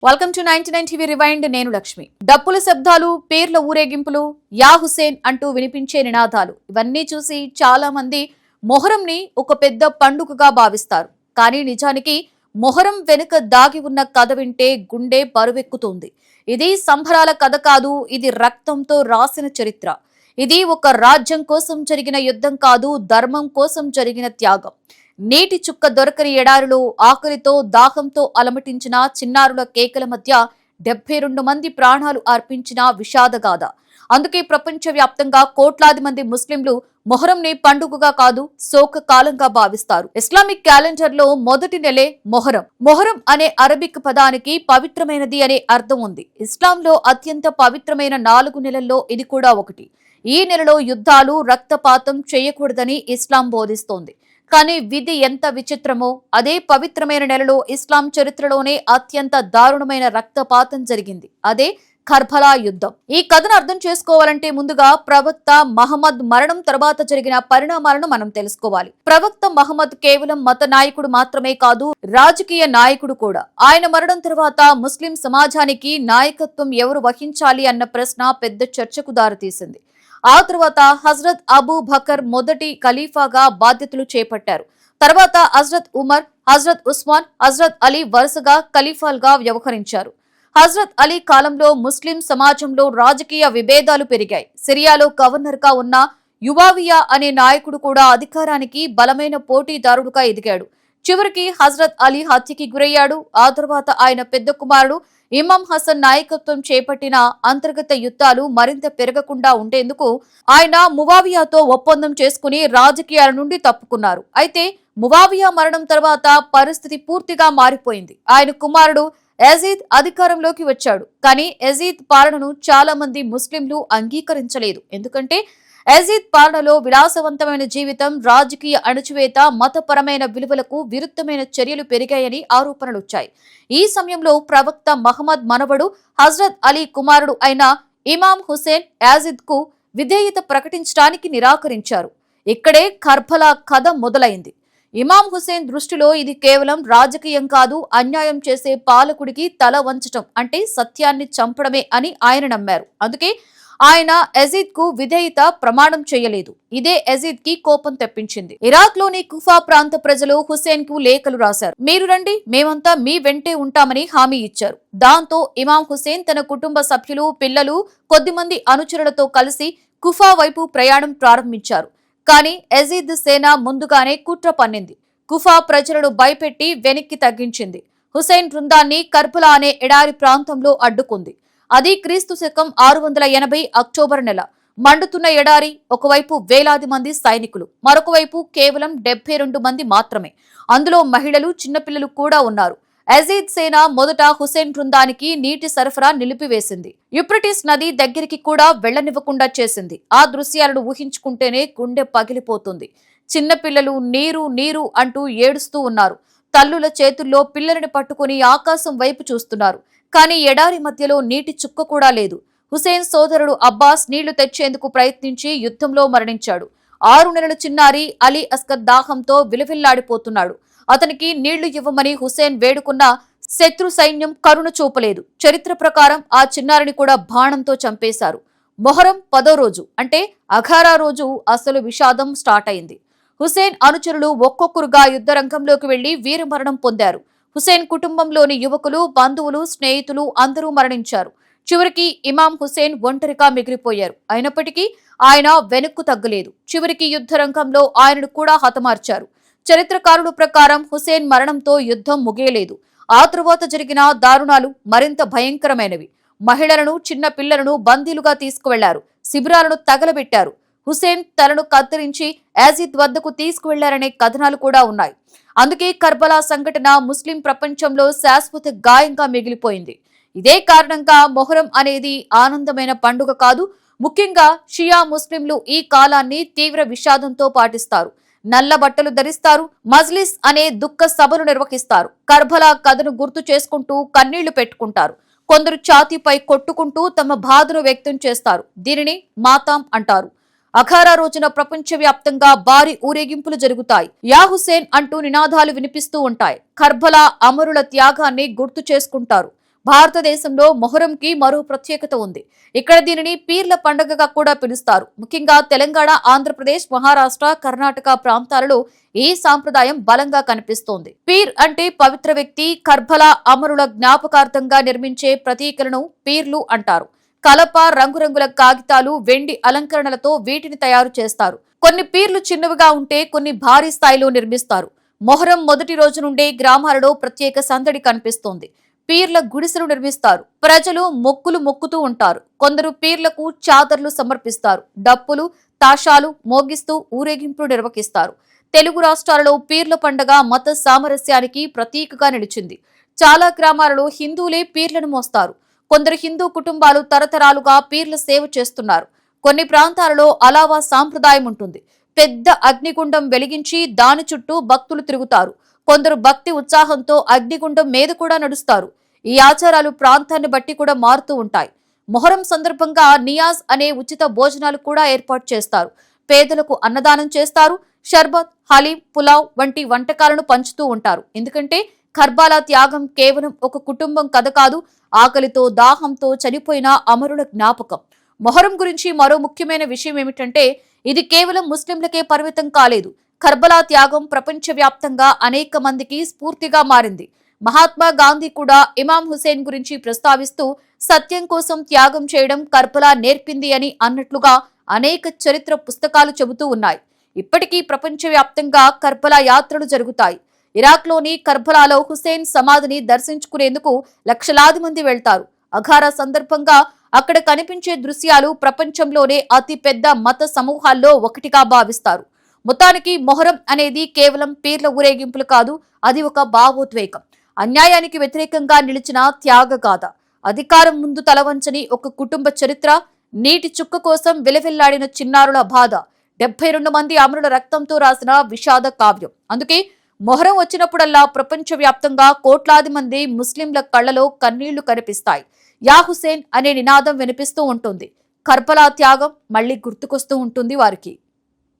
Welcome to 99 TV rewind. నేను లక్ష్మి. డప్పుల శబ్దాలు, పేర్ల ఊరేగింపులు, యా హుసేన్ అంటూ వినిపించే నినాదాలు ఇవన్నీ చూసి చాలా మంది మొహరంని ఒక పెద్ద పండుగగా భావిస్తారు. కానీ నిజానికి మొహరం వెనుక దాగి ఉన్న కథ వింటే గుండె బరువెక్కుతుంది. ఇది సంబరాల కథ కాదు, ఇది రక్తంతో రాసిన చరిత్ర. ఇది ఒక రాజ్యం కోసం జరిగిన యుద్ధం కాదు, ధర్మం కోసం జరిగిన త్యాగం. నీటి చుక్క దొరకని ఎడారిలో ఆకలితో దాహంతో అలమటించిన చిన్నారుల కేకల మధ్య 72 మంది ప్రాణాలు అర్పించిన విషాదగాథ. అందుకే ప్రపంచవ్యాప్తంగా కోట్లాది మంది ముస్లింలు మొహరంని పండుగగా కాదు, శోక కాలంగా భావిస్తారు. ఇస్లామిక్ క్యాలెండర్ లో మొదటి నెలే మొహరం. మొహరం అనే అరబిక్ పదానికి పవిత్రమైనది అనే అర్థం ఉంది. ఇస్లాంలో అత్యంత పవిత్రమైన 4 నెలల్లో ఇది కూడా ఒకటి. ఈ నెలలో యుద్ధాలు, రక్తపాతం చేయకూడదని ఇస్లాం బోధిస్తోంది. కానీ విధి ఎంత విచిత్రమో, అదే పవిత్రమైన నెలలో ఇస్లాం చరిత్రలోనే అత్యంత దారుణమైన రక్తపాతం జరిగింది. అదే కర్బలా యుద్ధం. ఈ కథను అర్థం చేసుకోవాలంటే ముందుగా ప్రవక్త మహమ్మద్ మరణం తర్వాత జరిగిన పరిణామాలను మనం తెలుసుకోవాలి. ప్రవక్త మహమ్మద్ కేవలం మత నాయకుడు మాత్రమే కాదు, రాజకీయ నాయకుడు కూడా. ఆయన మరణం తర్వాత ముస్లిం సమాజానికి నాయకత్వం ఎవరు వహించాలి అన్న ప్రశ్న పెద్ద చర్చకు దారితీసింది. ఆ తర్వాత హజరత్ అబూ బకర్ మొదటి ఖలీఫాగా బాధ్యతలు చేపట్టారు. తర్వాత హజరత్ ఉమర్, హజరత్ ఉస్మాన్, హజరత్ అలీ వరుసగా ఖలీఫాలుగా వ్యవహరించారు. హజరత్ అలీ కాలంలో ముస్లిం సమాజంలో రాజకీయ విభేదాలు పెరిగాయి. సిరియాలో గవర్నర్ గా ఉన్న యువావియా అనే నాయకుడు కూడా అధికారానికి బలమైన పోటీదారుడుగా ఎదిగాడు. చివరికి హజరత్ అలీ హత్యకి గురయ్యాడు. ఆ తర్వాత ఆయన పెద్ద కుమారుడు ఇమాం హసన్ నాయకత్వం చేపట్టిన అంతర్గత యుద్ధాలు మరింత పెరగకుండా ఉండేందుకు ఆయన మువావియాతో ఒప్పందం చేసుకుని రాజకీయాల నుండి తప్పుకున్నారు. అయితే మువావియా మరణం తర్వాత పరిస్థితి పూర్తిగా మారిపోయింది. ఆయన కుమారుడు యజీద్ అధికారంలోకి వచ్చాడు. కానీ యజీద్ పాలనను చాలా మంది ముస్లింలు అంగీకరించలేదు. ఎందుకంటే యజీద్ పాలనలో విలాసవంతమైన జీవితం, రాజకీయ అణచివేత, మతపరమైన విలువలకు విరుద్ధమైన చర్యలు పెరిగాయని ఆరోపణలొచ్చాయి. ఈ సమయంలో ప్రవక్త మహమ్మద్ మనవడు హజరత్ అలీ కుమారుడు అయిన ఇమాం హుసేన్ యజీద్ కు విధేయత ప్రకటించడానికి నిరాకరించారు. ఇక్కడే కర్బలా కథ మొదలైంది. ఇమాం హుసేన్ దృష్టిలో ఇది కేవలం రాజకీయం కాదు, అన్యాయం చేసే పాలకుడికి తల వంచటం అంటే సత్యాన్ని చంపడమే అని ఆయన నమ్మారు. అందుకే ఆయన యజీద్ కు విధేయత ప్రమాణం చేయలేదు. ఇదే యజీద్ కి కోపం తెప్పించింది. ఇరాక్ లోని కుఫా ప్రాంత ప్రజలు హుసేన్ కు లేఖలు రాశారు. మీరు రండి, మేమంతా మీ వెంటే ఉంటామని హామీ ఇచ్చారు. దాంతో ఇమాం హుసేన్ తన కుటుంబ సభ్యులు, పిల్లలు, కొద్దిమంది అనుచరులతో కలిసి కుఫా వైపు ప్రయాణం ప్రారంభించారు. కానీ యజీద్ సేన ముందుగానే కుట్ర పన్నింది. కుఫా ప్రజలను భయపెట్టి వెనక్కి తగ్గించింది. హుసేన్ బృందాన్ని కర్బలా అనే ఎడారి ప్రాంతంలో అడ్డుకుంది. అది క్రీస్తు శకం 680 అక్టోబర్ నెల. మండుతున్న ఎడారి, ఒకవైపు వేలాది మంది సైనికులు, మరొక వైపు కేవలం 72 మంది మాత్రమే. అందులో మహిళలు, చిన్నపిల్లలు కూడా ఉన్నారు. యజీద్ సేన మొదట హుసేన్ బృందానికి నీటి సరఫరా నిలిపివేసింది. యూఫ్రటీస్ నది దగ్గరికి కూడా వెళ్లనివ్వకుండా చేసింది. ఆ దృశ్యాలను ఊహించుకుంటేనే గుండె పగిలిపోతుంది. చిన్నపిల్లలు నీరు నీరు అంటూ ఏడుస్తూ ఉన్నారు. తల్లుల చేతుల్లో పిల్లలని పట్టుకుని ఆకాశం వైపు చూస్తున్నారు. కానీ ఎడారి మధ్యలో నీటి చుక్క కూడా లేదు. హుసేన్ సోదరుడు అబ్బాస్ నీళ్లు తెచ్చేందుకు ప్రయత్నించి యుద్ధంలో మరణించాడు. 6 నెలల చిన్నారి అలీ అస్కర్ దాహంతో విలవిల్లాడిపోతున్నాడు. అతనికి నీళ్లు ఇవ్వమని హుసేన్ వేడుకున్నా శత్రు సైన్యం కరుణ చూపలేదు. చరిత్ర ప్రకారం ఆ చిన్నారిని కూడా బాణంతో చంపేశారు. మొహరం 10వ రోజు అంటే అఘారా రోజు అసలు విషాదం స్టార్ట్ అయింది. హుసేన్ అనుచరులు ఒక్కొక్కరుగా యుద్ధ రంగంలోకి వెళ్లి వీరమరణం పొందారు. హుసేన్ కుటుంబంలోని యువకులు, బంధువులు, స్నేహితులు అందరూ మరణించారు. చివరికి ఇమాం హుసేన్ ఒంటరిగా మిగిలిపోయారు. అయినప్పటికీ ఆయన వెనక్కు తగ్గలేదు. చివరికి యుద్ధ రంగంలో ఆయనను కూడా హతమార్చారు. చరిత్రకారుల ప్రకారం హుసేన్ మరణంతో యుద్ధం ముగియలేదు. ఆ తరువాత జరిగిన దారుణాలు మరింత భయంకరమైనవి. మహిళలను, చిన్న పిల్లలను బందీలుగా తీసుకువెళ్లారు. శిబిరాలను తగలబెట్టారు. హుసేన్ తలను కత్తిరించి యజీద్ వద్దకు తీసుకువెళ్లారనే కథనాలు కూడా ఉన్నాయి. అందుకే కర్బలా సంఘటన ముస్లిం ప్రపంచంలో శాశ్వత గాయంగా మిగిలిపోయింది. ఇదే కారణంగా మొహరం అనేది ఆనందమైన పండుగ కాదు. ముఖ్యంగా షియా ముస్లింలు ఈ కాలాన్ని తీవ్ర విషాదంతో పాటిస్తారు. నల్ల బట్టలు ధరిస్తారు. మజ్లిస్ అనే దుఃఖ సభలు నిర్వహిస్తారు. కర్బలా కథను గుర్తు చేసుకుంటూ కన్నీళ్లు పెట్టుకుంటారు. కొందరు ఛాతీపై కొట్టుకుంటూ తమ బాధను వ్యక్తం చేస్తారు. దీనిని మాతాం అంటారు. అఖారా రోజున ప్రపంచవ్యాప్తంగా భారీ ఊరేగింపులు జరుగుతాయి. యా హుసేన్ అంటూ నినాదాలు వినిపిస్తూ ఉంటాయి. కర్బలా అమరుల త్యాగాన్ని గుర్తు చేసుకుంటారు. భారతదేశంలో మొహరంకి మరో ప్రత్యేకత ఉంది. ఇక్కడ దీనిని పీర్ల పండుగగా కూడా పిలుస్తారు. ముఖ్యంగా తెలంగాణ, ఆంధ్రప్రదేశ్, మహారాష్ట్ర, కర్ణాటక ప్రాంతాలలో ఈ సాంప్రదాయం బలంగా కనిపిస్తోంది. పీర్ అంటే పవిత్ర వ్యక్తి. కర్బలా అమరుల జ్ఞాపకార్థంగా నిర్మించే ప్రతీకలను పీర్లు అంటారు. కలప, రంగురంగుల కాగితాలు, వెండి అలంకరణలతో వీటిని తయారు చేస్తారు. కొన్ని పీర్లు చిన్నవిగా ఉంటే కొన్ని భారీ స్థాయిలో నిర్మిస్తారు. మొహరం మొదటి రోజు నుండే గ్రామాలలో ప్రత్యేక సందడి కనిపిస్తోంది. పీర్ల గుడిసెలు నిర్మిస్తారు. ప్రజలు మొక్కులు మొక్కుతూ ఉంటారు. కొందరు పీర్లకు చాదర్లు సమర్పిస్తారు. డప్పులు, తాషాలు మోగిస్తూ ఊరేగింపులు నిర్వహిస్తారు. తెలుగు రాష్ట్రాలలో పీర్ల పండగ మత సామరస్యానికి ప్రతీకగా నిలిచింది. చాలా గ్రామాలలో హిందువులే పీర్లను మోస్తారు. కొందరు హిందూ కుటుంబాలు తరతరాలుగా పీర్ల సేవ చేస్తున్నారు. కొన్ని ప్రాంతాలలో అలావా సాంప్రదాయం ఉంటుంది. పెద్ద అగ్నిగుండం వెలిగించి దాని చుట్టూ భక్తులు తిరుగుతారు. కొందరు భక్తి ఉత్సాహంతో అగ్నిగుండం మీద కూడా నడుస్తారు. ఈ ఆచారాలు ప్రాంతాన్ని బట్టి కూడా మారుతూ ఉంటాయి. మొహరం సందర్భంగా నియాజ్ అనే ఉచిత భోజనాలు కూడా ఏర్పాటు చేస్తారు. పేదలకు అన్నదానం చేస్తారు. షర్బత్, హలీం, పులావ్ వంటి వంటకాలను పంచుతూ ఉంటారు. ఎందుకంటే కర్బాలా త్యాగం కేవలం ఒక కుటుంబం కథ కాదు, ఆకలితో దాహంతో చనిపోయిన అమరుల జ్ఞాపకం. మొహరం గురించి మరో ముఖ్యమైన విషయం ఏమిటంటే ఇది కేవలం ముస్లింలకే పరిమితం కాలేదు. కర్బలా త్యాగం ప్రపంచవ్యాప్తంగా అనేక మందికి స్ఫూర్తిగా మారింది. మహాత్మా గాంధీ కూడా ఇమాం హుసేన్ గురించి ప్రస్తావిస్తూ సత్యం కోసం త్యాగం చేయడం కర్బలా నేర్పింది అని అన్నట్లుగా అనేక చరిత్ర పుస్తకాలు చెబుతూ ఉన్నాయి. ఇప్పటికీ ప్రపంచవ్యాప్తంగా కర్బలా యాత్రలు జరుగుతాయి. ఇరాక్లోని కర్బలాలో హుసేన్ సమాధిని దర్శించుకునేందుకు లక్షలాది మంది వెళ్తారు. అఘారా సందర్భంగా అక్కడ కనిపించే దృశ్యాలు ప్రపంచంలోనే అతి పెద్ద మత సమూహాల్లో ఒకటిగా భావిస్తారు. మొత్తానికి మొహరం అనేది కేవలం పీర్ల ఊరేగింపులు కాదు, అది ఒక భావోద్వేగం. అన్యాయానికి వ్యతిరేకంగా నిలిచిన త్యాగగాథ, అధికారం ముందు తలవంచని ఒక కుటుంబ చరిత్ర, నీటి చుక్క కోసం విలవిల్లాడిన చిన్నారుల బాధ, 72 మంది అమరుల రక్తంతో రాసిన విషాద కావ్యం. అందుకే మొహరం వచ్చినప్పుడల్లా ప్రపంచవ్యాప్తంగా కోట్లాది మంది ముస్లింల కళ్లలో కన్నీళ్లు కనిపిస్తాయి. యా హుసేన్ అనే నినాదం వినిపిస్తూ ఉంటుంది. కర్బలా త్యాగం మళ్లీ గుర్తుకొస్తూ ఉంటుంది వారికి.